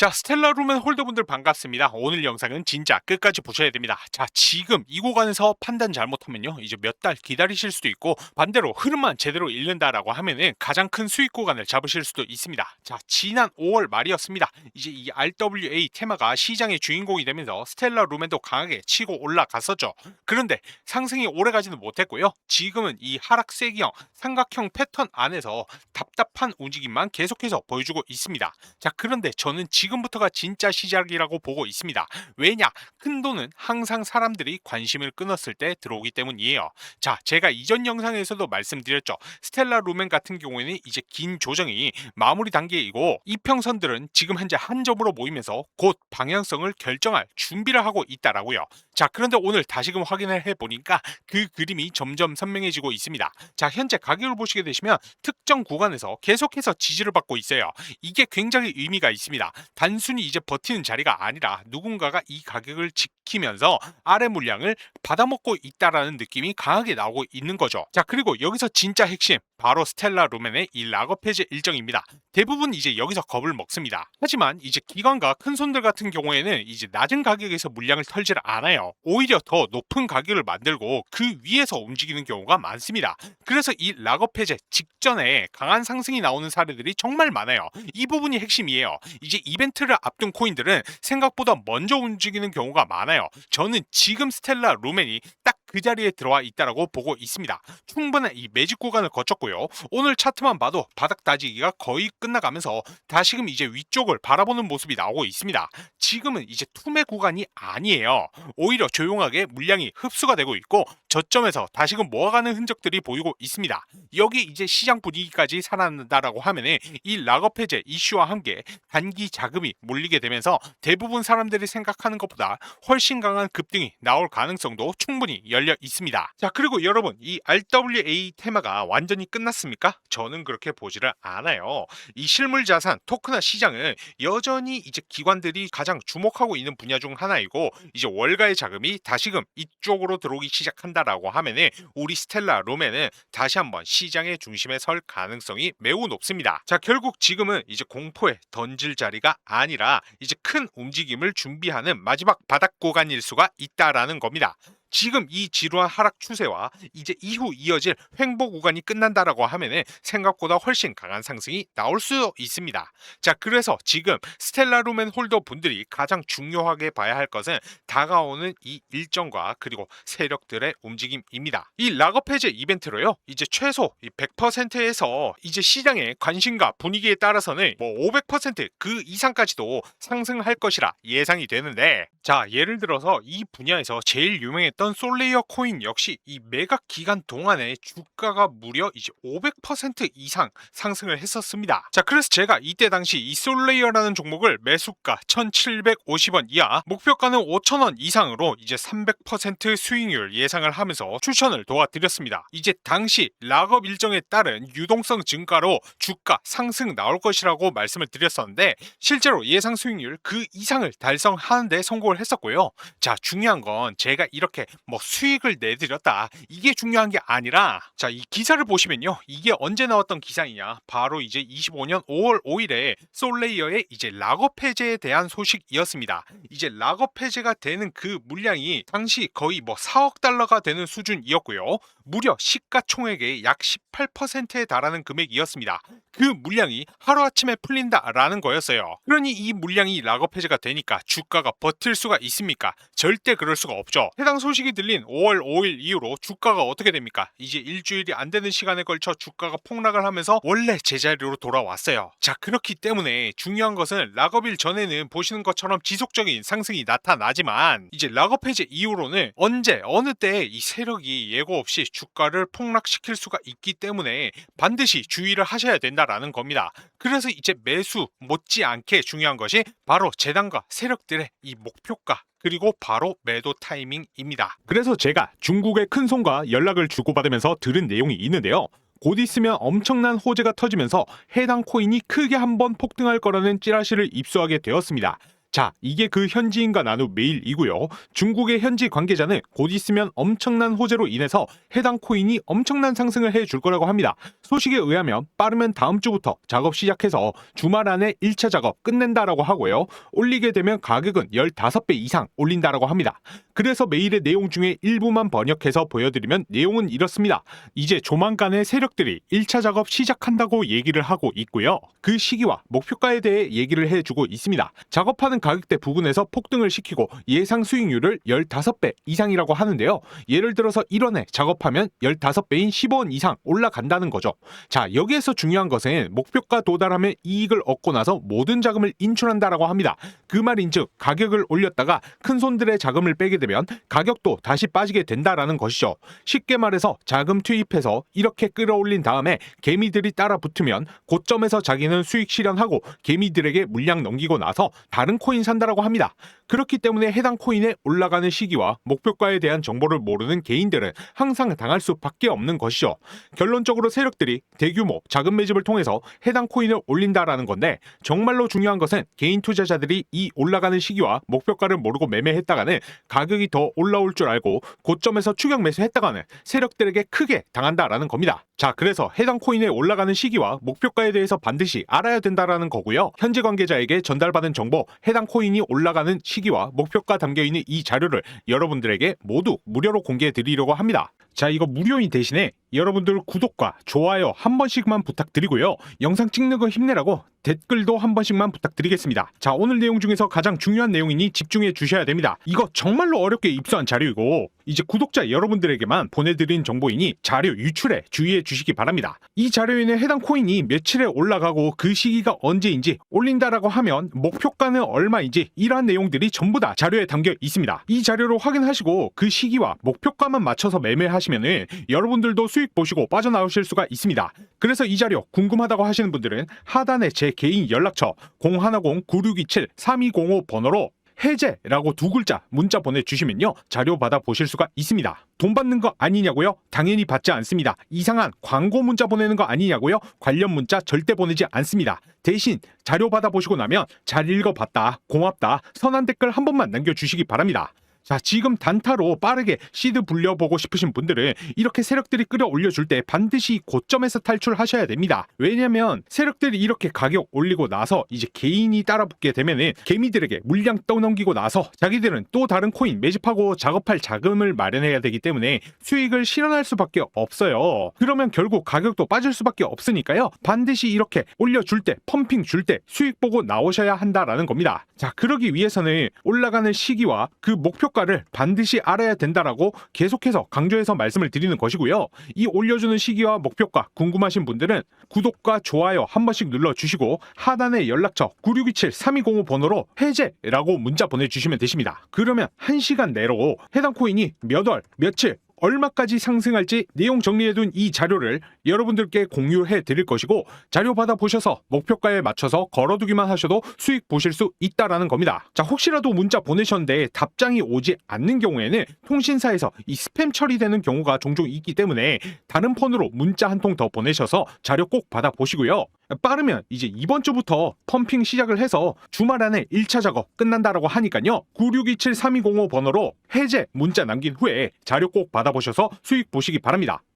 자, 스텔라 루멘 홀더분들 반갑습니다. 오늘 영상은 진짜 끝까지 보셔야 됩니다. 자, 지금 이 구간에서 판단 잘못하면요, 이제 몇 달 기다리실 수도 있고, 반대로 흐름만 제대로 읽는다라고 하면은 가장 큰 수익 구간을 잡으실 수도 있습니다. 자, 지난 5월 말이었습니다. 이제 이 RWA 테마가 시장의 주인공이 되면서 스텔라 루멘도 강하게 치고 올라갔었죠. 그런데 상승이 오래 가지는 못했고요. 지금은 이 하락세기형 삼각형 패턴 안에서 답답한 움직임만 계속해서 보여주고 있습니다. 자, 그런데 저는 지금부터가 진짜 시작이라고 보고 있습니다. 왜냐? 큰 돈은 항상 사람들이 관심을 끊었을 때 들어오기 때문이에요. 자, 제가 이전 영상에서도 말씀드렸죠. 스텔라 루멘 같은 경우에는 이제 긴 조정이 마무리 단계이고, 이평선들은 지금 현재 한 점으로 모이면서 곧 방향성을 결정할 준비를 하고 있다라고요. 자, 그런데 오늘 다시금 확인을 해보니까 그 그림이 점점 선명해지고 있습니다. 자, 현재 가격을 보시게 되시면 특정 구간에서 계속해서 지지를 받고 있어요. 이게 굉장히 의미가 있습니다. 단순히 이제 버티는 자리가 아니라 누군가가 이 가격을 지키면서 아래 물량을 받아먹고 있다라는 느낌이 강하게 나오고 있는 거죠. 자, 그리고 여기서 진짜 핵심, 바로 스텔라 루멘의 이 락업 해제 일정입니다. 대부분 이제 여기서 겁을 먹습니다. 하지만 이제 기관과 큰 손들 같은 경우에는 이제 낮은 가격에서 물량을 털질 않아요. 오히려 더 높은 가격을 만들고 그 위에서 움직이는 경우가 많습니다. 그래서 이 락업 해제 직전에 강한 상승이 나오는 사례들이 정말 많아요. 이 부분이 핵심이에요. 이제 이벤트를 앞둔 코인들은 생각보다 먼저 움직이는 경우가 많아요. 저는 지금 스텔라 루멘이 딱 그 자리에 들어와 있다라고 보고 있습니다. 충분한 이 매직 구간을 거쳤고요. 오늘 차트만 봐도 바닥 다지기가 거의 끝나가면서 다시금 이제 위쪽을 바라보는 모습이 나오고 있습니다. 지금은 이제 투매 구간이 아니에요. 오히려 조용하게 물량이 흡수가 되고 있고, 저점에서 다시금 모아가는 흔적들이 보이고 있습니다. 여기 이제 시장 분위기까지 살아난다라고 하면은 이 락업 해제 이슈와 함께 단기 자금이 몰리게 되면서 대부분 사람들이 생각하는 것보다 훨씬 강한 급등이 나올 가능성도 충분히 열려 있습니다. 자, 그리고 여러분, 이 RWA 테마가 완전히 끝났습니까? 저는 그렇게 보지를 않아요. 이 실물 자산 토크나 시장은 여전히 이제 기관들이 가장 주목하고 있는 분야 중 하나이고, 이제 월가의 자금이 다시금 이쪽으로 들어오기 시작한다라고 하면은 우리 스텔라 루멘은 다시 한번 시장의 중심에 설 가능성이 매우 높습니다. 자, 결국 지금은 이제 공포에 던질 자리가 아니라 이제 큰 움직임을 준비하는 마지막 바닥 구간일 수가 있다라는 겁니다. 지금 이 지루한 하락 추세와 이제 이후 이어질 횡보 구간이 끝난다라고 하면은 생각보다 훨씬 강한 상승이 나올 수 있습니다. 자, 그래서 지금 스텔라 루멘 홀더 분들이 가장 중요하게 봐야 할 것은 다가오는 이 일정과 그리고 세력들의 움직임입니다. 이 락업 해제 이벤트로요, 이제 최소 100%에서 이제 시장의 관심과 분위기에 따라서는 뭐 500%그 이상까지도 상승할 것이라 예상이 되는데, 자, 예를 들어서 이 분야에서 제일 유명했던 솔레이어 코인 역시 이 매각 기간 동안에 주가가 무려 이제 500% 이상 상승을 했었습니다. 자, 그래서 제가 이때 당시 이 솔레이어라는 종목을 매수가 1750원 이하, 목표가는 5000원 이상으로 이제 300% 수익률 예상을 하면서 추천을 도와드렸습니다. 이제 당시 락업 일정에 따른 유동성 증가로 주가 상승 나올 것이라고 말씀을 드렸었는데, 실제로 예상 수익률 그 이상을 달성하는데 성공을 했었고요. 자, 중요한 건 제가 이렇게 뭐 수익을 내드렸다, 이게 중요한 게 아니라, 자, 이 기사를 보시면요, 이게 언제 나왔던 기사이냐, 바로 이제 25년 5월 5일에 솔레이어의 이제 락업 해제에 대한 소식이었습니다. 이제 락업 해제가 되는 그 물량이 당시 거의 뭐 4억 달러가 되는 수준이었고요. 무려 시가총액의 약 18%에 달하는 금액이었습니다. 그 물량이 하루아침에 풀린다라는 거였어요. 그러니 이 물량이 락업 해제가 되니까 주가가 버틸 수가 있습니까? 절대 그럴 수가 없죠. 해당 소식이 들린 5월 5일 이후로 주가가 어떻게 됩니까? 이제 일주일이 안 되는 시간에 걸쳐 주가가 폭락을 하면서 원래 제자리로 돌아왔어요. 자, 그렇기 때문에 중요한 것은 락업일 전에는 보시는 것처럼 지속적인 상승이 나타나지만, 이제 락업 해제 이후로는 언제 어느 때에 이 세력이 예고 없이 주가를 폭락시킬 수가 있기 때문에 반드시 주의를 하셔야 된다라는 겁니다. 그래서 이제 매수 못지않게 중요한 것이 바로 재단과 세력들의 이 목표가, 그리고 바로 매도 타이밍입니다. 그래서 제가 중국의 큰 손과 연락을 주고받으면서 들은 내용이 있는데요. 곧 있으면 엄청난 호재가 터지면서 해당 코인이 크게 한번 폭등할 거라는 찌라시를 입수하게 되었습니다. 자, 이게 그 현지인과 나눈 메일이고요. 중국의 현지 관계자는 곧 있으면 엄청난 호재로 인해서 해당 코인이 엄청난 상승을 해줄 거라고 합니다. 소식에 의하면 빠르면 다음 주부터 작업 시작해서 주말 안에 1차 작업 끝낸다라고 하고요. 올리게 되면 가격은 15배 이상 올린다라고 합니다. 그래서 메일의 내용 중에 일부만 번역해서 보여드리면 내용은 이렇습니다. 이제 조만간에 세력들이 1차 작업 시작한다고 얘기를 하고 있고요. 그 시기와 목표가에 대해 얘기를 해주고 있습니다. 작업하는 가격대 부근에서 폭등을 시키고 예상 수익률을 15배 이상이라고 하는데요. 예를 들어서 1원에 작업하면 15배인 15원 이상 올라간다는 거죠. 자, 여기에서 중요한 것은 목표가 도달하면 이익을 얻고 나서 모든 자금을 인출한다라고 합니다. 그 말인즉 가격을 올렸다가 큰 손들의 자금을 빼게 되면 가격도 다시 빠지게 된다라는 것이죠. 쉽게 말해서 자금 투입해서 이렇게 끌어올린 다음에 개미들이 따라 붙으면 고점에서 자기는 수익 실현하고 개미들에게 물량 넘기고 나서 다른 코인 산다라고 합니다. 그렇기 때문에 해당 코인의 올라가는 시기와 목표가에 대한 정보를 모르는 개인들은 항상 당할 수밖에 없는 것이죠. 결론적으로 세력들이 대규모 자금 매집을 통해서 해당 코인을 올린다라는 건데, 정말로 중요한 것은 개인 투자자들이 이 올라가는 시기와 목표가를 모르고 매매했다가는 가격이 더 올라올 줄 알고 고점에서 추격 매수했다가는 세력들에게 크게 당한다라는 겁니다. 자, 그래서 해당 코인의 올라가는 시기와 목표가에 대해서 반드시 알아야 된다라는 거고요. 현지 관계자에게 전달받은 정보, 해당 코인이 올라가는 시기와 목표가 담겨있는 이 자료를 여러분들에게 모두 무료로 공개해 드리려고 합니다. 자, 이거 무료인 대신에 여러분들 구독과 좋아요 한 번씩만 부탁드리고요. 영상 찍는 거 힘내라고 댓글도 한 번씩만 부탁드리겠습니다. 자, 오늘 내용 중에서 가장 중요한 내용이니 집중해 주셔야 됩니다. 이거 정말로 어렵게 입수한 자료이고 이제 구독자 여러분들에게만 보내드린 정보이니 자료 유출에 주의해 주시기 바랍니다. 이 자료에는 해당 코인이 며칠에 올라가고 그 시기가 언제인지, 올린다라고 하면 목표가는 얼마인지, 이러한 내용들이 전부 다 자료에 담겨 있습니다. 이 자료를 확인하시고 그 시기와 목표가만 맞춰서 매매하시면은 여러분들도 수익 보시고 빠져나오실 수가 있습니다. 그래서 이 자료 궁금하다고 하시는 분들은 하단에 제 개인 연락처 010-9627-3205 번호로 해제라고 2글자 문자 보내주시면요, 자료 받아 보실 수가 있습니다. 돈 받는 거 아니냐고요? 당연히 받지 않습니다. 이상한 광고 문자 보내는 거 아니냐고요? 관련 문자 절대 보내지 않습니다. 대신 자료 받아 보시고 나면 잘 읽어봤다, 고맙다, 선한 댓글 한 번만 남겨주시기 바랍니다. 자, 지금 단타로 빠르게 시드 불려보고 싶으신 분들은 이렇게 세력들이 끌어올려줄 때 반드시 고점에서 탈출하셔야 됩니다. 왜냐면 세력들이 이렇게 가격 올리고 나서 이제 개인이 따라붙게 되면은 개미들에게 물량 떠넘기고 나서 자기들은 또 다른 코인 매집하고 작업할 자금을 마련해야 되기 때문에 수익을 실현할 수밖에 없어요. 그러면 결국 가격도 빠질 수밖에 없으니까요, 반드시 이렇게 올려줄 때, 펌핑 줄 때 수익 보고 나오셔야 한다라는 겁니다. 자, 그러기 위해서는 올라가는 시기와 그 목표가를 반드시 알아야 된다라고 계속해서 강조해서 말씀을 드리는 것이고요. 이 올려주는 시기와 목표가 궁금하신 분들은 구독과 좋아요 한 번씩 눌러주시고 하단에 연락처 9627-3205 번호로 해제라고 문자 보내주시면 되십니다. 그러면 1시간 내로 해당 코인이 몇 월, 며칠, 얼마까지 상승할지 내용 정리해둔 이 자료를 여러분들께 공유해 드릴 것이고, 자료 받아 보셔서 목표가에 맞춰서 걸어두기만 하셔도 수익 보실 수 있다라는 겁니다. 자, 혹시라도 문자 보내셨는데 답장이 오지 않는 경우에는 통신사에서 이 스팸 처리되는 경우가 종종 있기 때문에 다른 폰으로 문자 한 통 더 보내셔서 자료 꼭 받아 보시고요. 빠르면 이제 이번 주부터 펌핑 시작을 해서 주말 안에 1차 작업 끝난다라고 하니까요, 9627-3205 번호로 해제 문자 남긴 후에 자료 꼭 받아보셔서 수익 보시기 바랍니다.